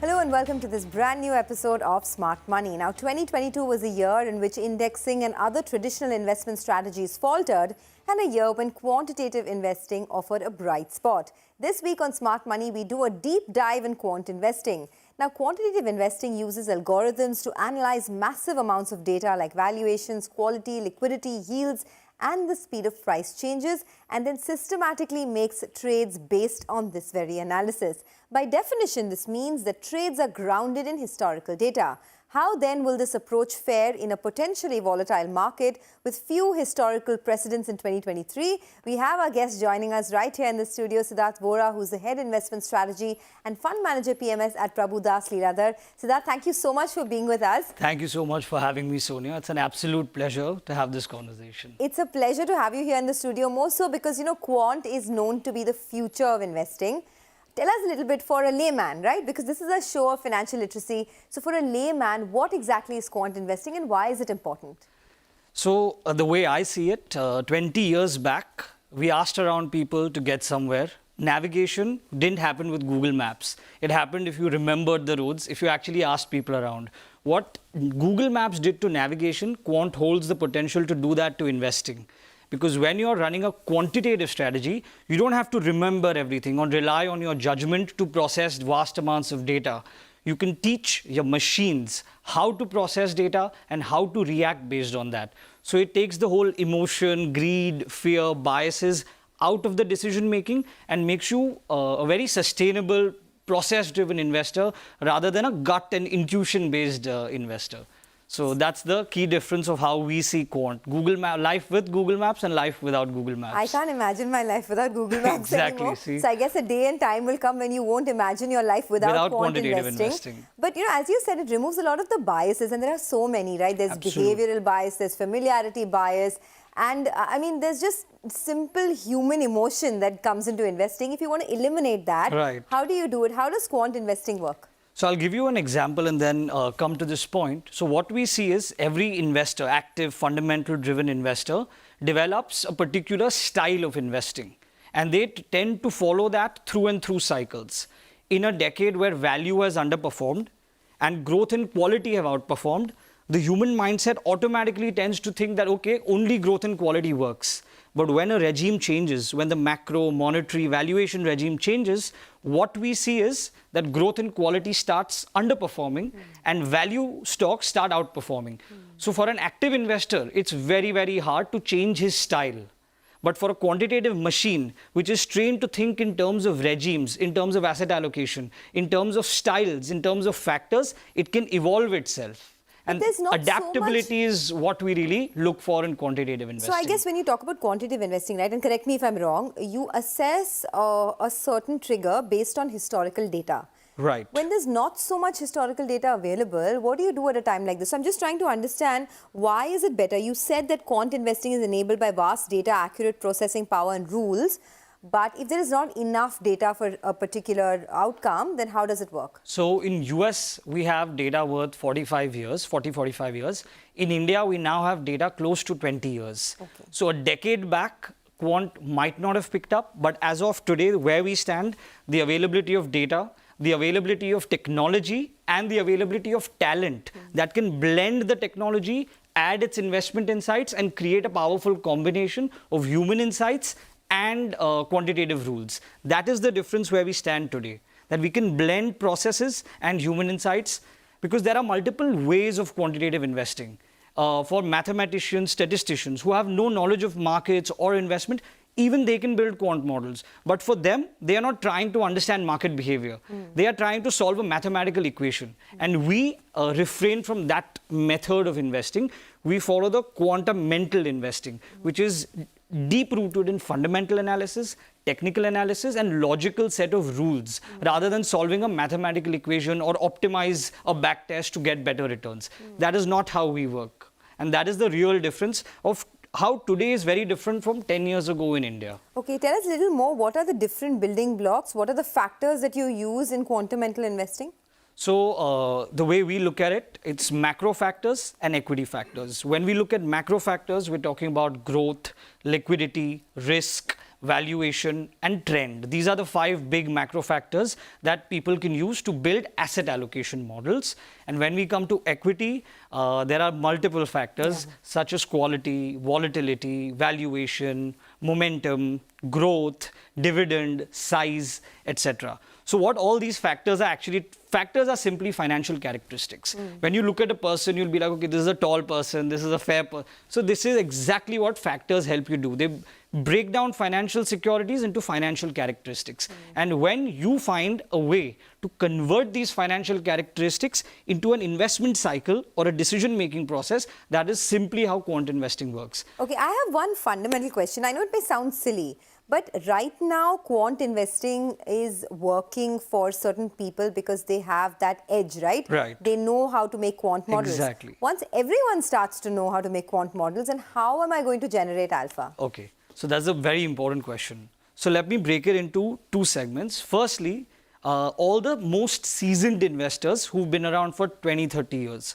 Hello and welcome to this brand new episode of Smart Money. Now, 2022 was a year in which indexing and other traditional investment strategies faltered, and a year when quantitative investing offered a bright spot. This week on Smart Money, we do a deep dive in quant investing. Now, quantitative investing uses algorithms to analyze massive amounts of data like valuations, quality, liquidity, yields, and the speed of price changes, and then systematically makes trades based on this very analysis. By definition, this means that trades are grounded in historical data. How then will this approach fare in a potentially volatile market with few historical precedents in 2023? We have our guest joining us right here in the studio, Siddharth Vora, who's the Head Investment Strategy and Fund Manager PMS at Prabhudas Lilladher. Siddharth, thank you so much for being with us. Thank you so much for having me, Sonia. It's an absolute pleasure to have this conversation. It's a pleasure to have you here in the studio, more so because, quant is known to be the future of investing. Tell us a little bit for a layman, right? Because this is a show of financial literacy. So for a layman, what exactly is quant investing and why is it important? So the way I see it, 20 years back, we asked around people to get somewhere. Navigation didn't happen with Google Maps. It happened if you remembered the roads, if you actually asked people around. What Google Maps did to navigation, quant holds the potential to do that to investing. Because when you're running a quantitative strategy, you don't have to remember everything or rely on your judgment to process vast amounts of data. You can teach your machines how to process data and how to react based on that. So it takes the whole emotion, greed, fear, biases out of the decision making and makes you a very sustainable, process-driven investor rather than a gut and intuition-based investor. So that's the key difference of how we see quant. Life with Google Maps and life without Google Maps. I can't imagine my life without Google Maps exactly, anymore. See? So I guess a day and time will come when you won't imagine your life without quantitative investing. But as you said, it removes a lot of the biases, and there are so many, right? There's behavioral bias, there's familiarity bias, and there's just simple human emotion that comes into investing. If you want to eliminate that, how do you do it? How does quant investing work? So I'll give you an example and then come to this point. So what we see is every investor, active, fundamental-driven investor, develops a particular style of investing. And they tend to follow that through and through cycles. In a decade where value has underperformed and growth and quality have outperformed, the human mindset automatically tends to think that, okay, only growth and quality works. But when a regime changes, when the macro, monetary, valuation regime changes, what we see is that growth and quality starts underperforming and value stocks start outperforming. So for an active investor, it's very, very hard to change his style. But for a quantitative machine, which is trained to think in terms of regimes, in terms of asset allocation, in terms of styles, in terms of factors, it can evolve itself. And adaptability is what we really look for in quantitative investing. So I guess when you talk about quantitative investing, right, and correct me if I'm wrong, you assess a certain trigger based on historical data. Right. When there's not so much historical data available, what do you do at a time like this? So I'm just trying to understand, why is it better? You said that quant investing is enabled by vast data, accurate processing power and rules. But if there is not enough data for a particular outcome, then how does it work? So in US, we have data worth 45 years. In India, we now have data close to 20 years. Okay. So a decade back, quant might not have picked up. But as of today, where we stand, the availability of data, the availability of technology, and the availability of talent that can blend the technology, add its investment insights, and create a powerful combination of human insights and quantitative rules. That is the difference where we stand today. That we can blend processes and human insights, because there are multiple ways of quantitative investing. For mathematicians, statisticians who have no knowledge of markets or investment, even they can build quant models. But for them, they are not trying to understand market behavior. They are trying to solve a mathematical equation. And we refrain from that method of investing. We follow the quantum mental investing, which is deep-rooted in fundamental analysis, technical analysis, and logical set of rules, rather than solving a mathematical equation or optimize a backtest to get better returns. That is not how we work. And that is the real difference of how today is very different from 10 years ago in India. Okay, tell us a little more. What are the different building blocks? What are the factors that you use in quantum mental investing? So the way we look at it, it's macro factors and equity factors. When we look at macro factors, we're talking about growth, liquidity, risk, valuation, and trend. These are the 5 big macro factors that people can use to build asset allocation models. And when we come to equity, there are multiple factors such as quality, volatility, valuation, momentum, growth, dividend, size, etc. So what all these factors are simply financial characteristics. When you look at a person, you'll be like, okay, this is a tall person, this is a fair person. So this is exactly what factors help you do. They break down financial securities into financial characteristics. And when you find a way to convert these financial characteristics into an investment cycle or a decision-making process, that is simply how quant investing works. Okay, I have one fundamental question. I know it may sound silly, but right now, quant investing is working for certain people because they have that edge, right? Right. They know how to make quant models. Exactly. Once everyone starts to know how to make quant models, and how am I going to generate alpha? Okay, so that's a very important question. So let me break it into 2 segments. Firstly, all the most seasoned investors who've been around for 20, 30 years,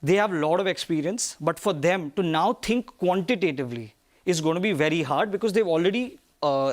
they have a lot of experience, but for them to now think quantitatively is going to be very hard because they've already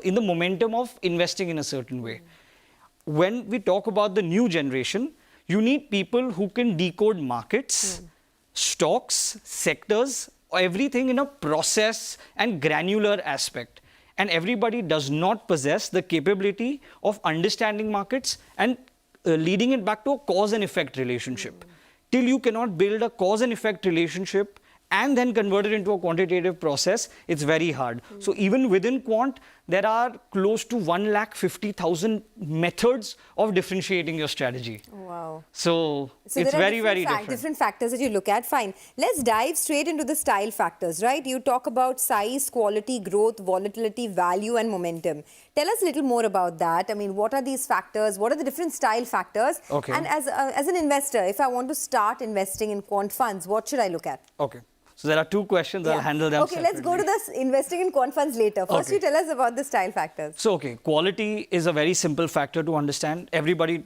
in the momentum of investing in a certain way. When we talk about the new generation, you need people who can decode markets, stocks, sectors, everything in a process and granular aspect. And everybody does not possess the capability of understanding markets and leading it back to a cause and effect relationship. Till you cannot build a cause and effect relationship and then convert it into a quantitative process, it's very hard. So even within quant, there are close to 150,000 methods of differentiating your strategy. Wow. So it's there are very, very different. Different factors that you look at. Fine. Let's dive straight into the style factors, right? You talk about size, quality, growth, volatility, value, and momentum. Tell us a little more about that. I mean, what are these factors? What are the different style factors? Okay. And as an investor, if I want to start investing in quant funds, what should I look at? Okay. So there are 2 questions. I'll handle them Okay, separately. let's go to this investing in quant funds later. First, you tell us about the style factors. So, okay, quality is a very simple factor to understand. Everybody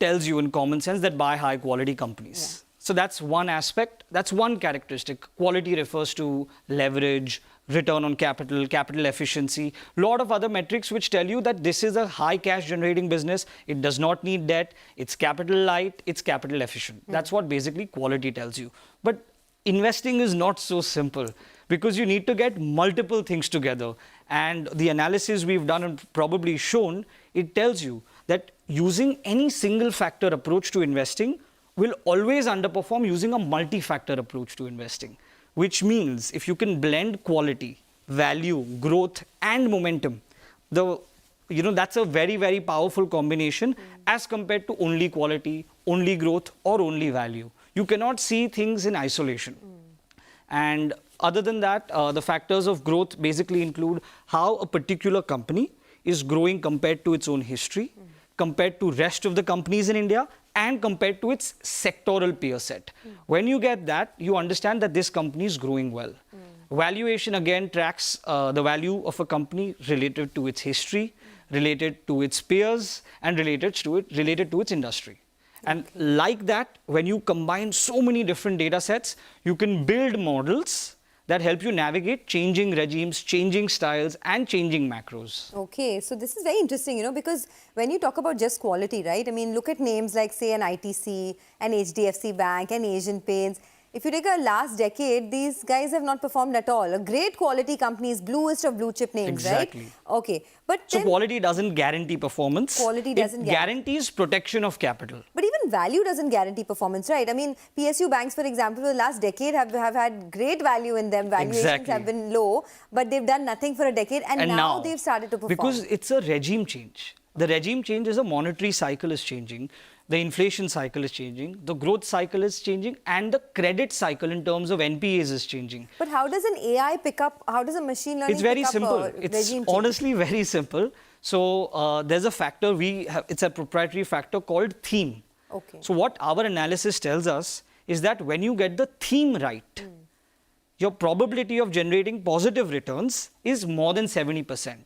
tells you in common sense that buy high quality companies. So that's one aspect. That's one characteristic. Quality refers to leverage, return on capital, capital efficiency, lot of other metrics which tell you that this is a high cash generating business. It does not need debt. It's capital light. It's capital efficient. That's what basically quality tells you. But investing is not so simple because you need to get multiple things together. And the analysis we've done and probably shown, it tells you that using any single factor approach to investing will always underperform using a multi-factor approach to investing. Which means if you can blend quality, value, growth, and momentum, that's a very, very powerful combination as compared to only quality, only growth, or only value. You cannot see things in isolation. And other than that, the factors of growth basically include how a particular company is growing compared to its own history, compared to rest of the companies in India, and compared to its sectoral peer set. When you get that, you understand that this company is growing well. Valuation again tracks the value of a company related to its history, related to its peers, and related to its industry. And like that, when you combine so many different data sets, you can build models that help you navigate changing regimes, changing styles, and changing macros. Okay, so this is very interesting, because when you talk about just quality, right? I mean, look at names like, say, an ITC, an HDFC Bank, an Asian Paints. If you take a last decade, these guys have not performed at all. A great quality companies, bluest of blue chip names, exactly. Right? Okay, but so quality doesn't guarantee performance. Quality doesn't guarantees protection of capital. But even value doesn't guarantee performance, right? I mean, PSU banks, for example, for the last decade have had great value in them. Valuations have been low, but they've done nothing for a decade, and now they've started to perform. Because it's a regime change. The regime change is a monetary cycle is changing. The inflation cycle is changing, the growth cycle is changing, and the credit cycle in terms of NPAs is changing. But how does an AI pick up, how does a machine learning pick up? It's very simple. It's honestly very simple. So there's a factor, it's a proprietary factor called theme. Okay. So what our analysis tells us is that when you get the theme right, your probability of generating positive returns is more than 70%.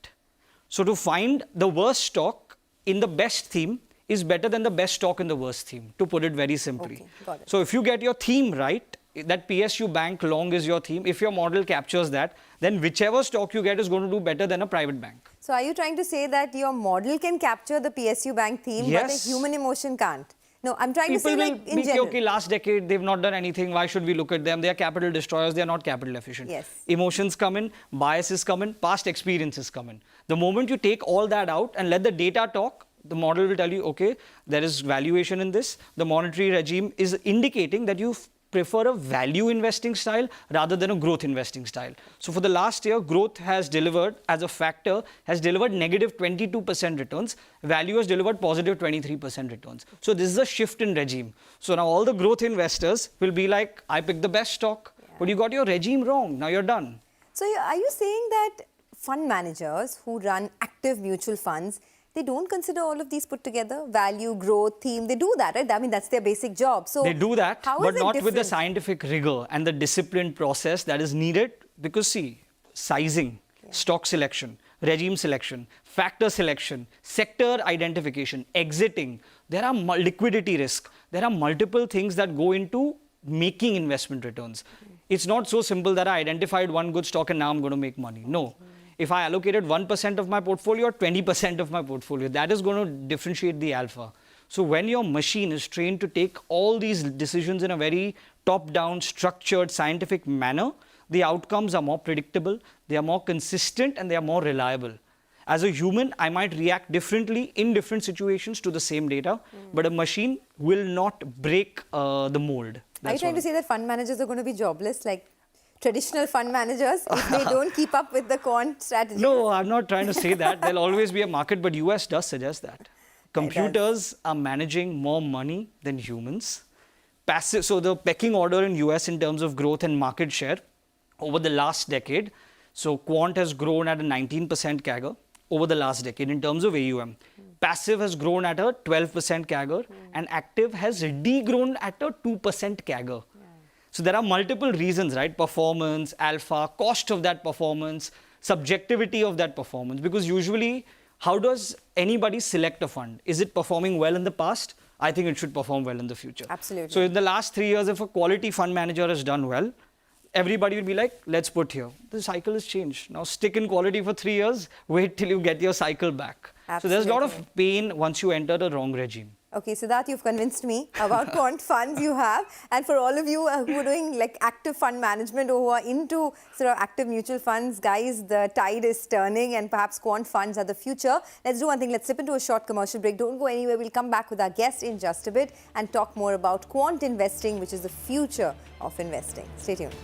So to find the worst stock in the best theme is better than the best stock in the worst theme, to put it very simply. Okay, got it. So if you get your theme right, that PSU bank long is your theme, if your model captures that, then whichever stock you get is going to do better than a private bank. So are you trying to say that your model can capture the PSU bank theme, but the human emotion can't? No, I'm trying to say like in general. Okay, last decade, they've not done anything. Why should we look at them? They are capital destroyers. They are not capital efficient. Yes. Emotions come in, biases come in, past experiences come in. The moment you take all that out and let the data talk, the model will tell you, okay, there is valuation in this. The monetary regime is indicating that you prefer a value investing style rather than a growth investing style. So for the last year, growth has delivered, as a factor, has delivered negative 22% returns. Value has delivered positive 23% returns. So this is a shift in regime. So now all the growth investors will be like, I picked the best stock, but you got your regime wrong. Now you're done. So are you saying that fund managers who run active mutual funds, they don't consider all of these put together? Value, growth, theme, they do that, right? I mean, that's their basic job. So they do that, but not different? with the scientific rigor and the disciplined process that is needed. Because see, sizing, stock selection, regime selection, factor selection, sector identification, exiting, there are liquidity risk. There are multiple things that go into making investment returns. It's not so simple that I identified one good stock and now I'm going to make money. No. If I allocated 1% of my portfolio or 20% of my portfolio, that is going to differentiate the alpha. So when your machine is trained to take all these decisions in a very top-down, structured, scientific manner, the outcomes are more predictable, they are more consistent, and they are more reliable. As a human, I might react differently in different situations to the same data, but a machine will not break the mold. Are you trying to say that fund managers are going to be jobless, like traditional fund managers, if they don't keep up with the quant strategy? No, I'm not trying to say that. There'll always be a market, but US does suggest that. Computers are managing more money than humans. Passive, so the pecking order in US in terms of growth and market share over the last decade, so Quant has grown at a 19% CAGR over the last decade in terms of AUM. Passive has grown at a 12% CAGR and active has degrown at a 2% CAGR. So there are multiple reasons, right? Performance, alpha, cost of that performance, subjectivity of that performance. Because usually, how does anybody select a fund? Is it performing well in the past? I think it should perform well in the future. Absolutely. So in the last 3 years, if a quality fund manager has done well, everybody will be like, let's put here. The cycle has changed. Now stick in quality for 3 years, wait till you get your cycle back. Absolutely. So there's a lot of pain once you enter the wrong regime. Okay, Siddharth, you've convinced me about quant funds you have. And for all of you who are doing like active fund management or who are into sort of active mutual funds, guys, the tide is turning and perhaps quant funds are the future. Let's do one thing. Let's slip into a short commercial break. Don't go anywhere. We'll come back with our guest in just a bit and talk more about quant investing, which is the future of investing. Stay tuned.